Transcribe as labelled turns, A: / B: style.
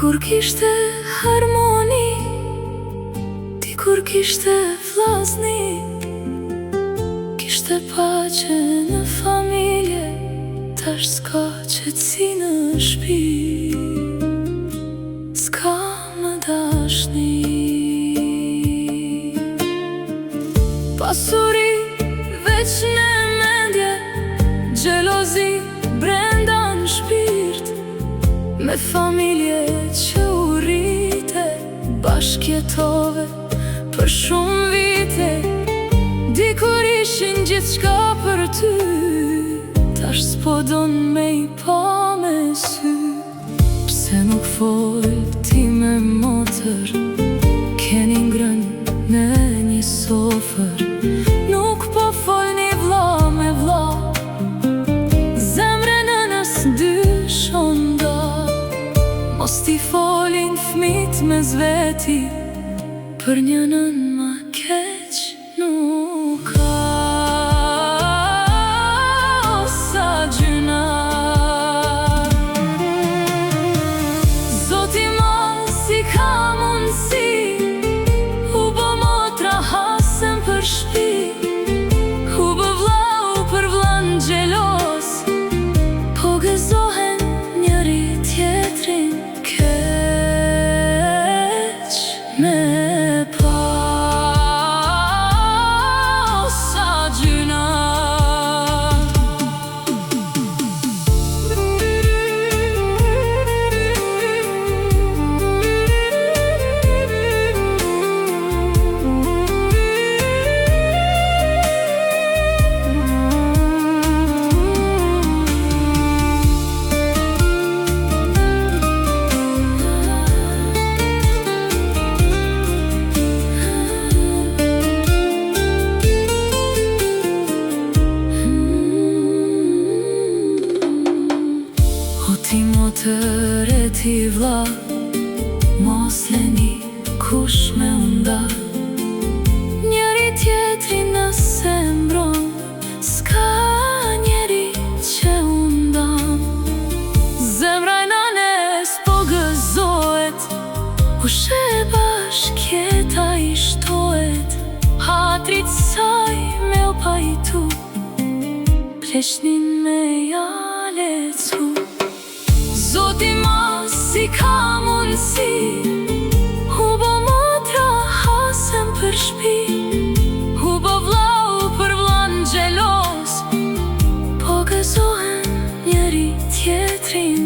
A: Dikur kishte harmoni, dikur kishte vllazni, kishte paqe në familje, tash s'ka qetësi në shtëpi, s'ka më dashni. Pasuri veç në mendje, xhelozi brenda në shpirt, me familje që u rrite, bashkë jetove për shumë vite. Dikur ishin gjithçka për ty, tash s'po don me I pa me sy. Pse nuk fol ti me motër, keni ngrënë në një sofër, nuk po folni vlla me vlla, zemre nënës dyshon da. Mos t'i folin fmit me zveti, për një nën ma keq nuk ka. O sa gjyna, Zoti mos I ka mundësi, u bë motra hasën për shtëpi, u bë vllau për vllan xhelos, po gëzohen njëri tjetrin me pa. O sa gjyna, ti motër e ti vlla, mos leni kush me unda, njëri tjetri nëse mbron, s'ka njeri që undan. Zemra I nanes po gëzohet, kush e bashkjeta I shtohet, hatrit saj me u pajtu, pleshnin me ja lecu. Zoti mos I ka mundësi, u bë motra hasën për shtëpi, u bë vllau për vllan xhelos, po gëzohen njëri tjetrin.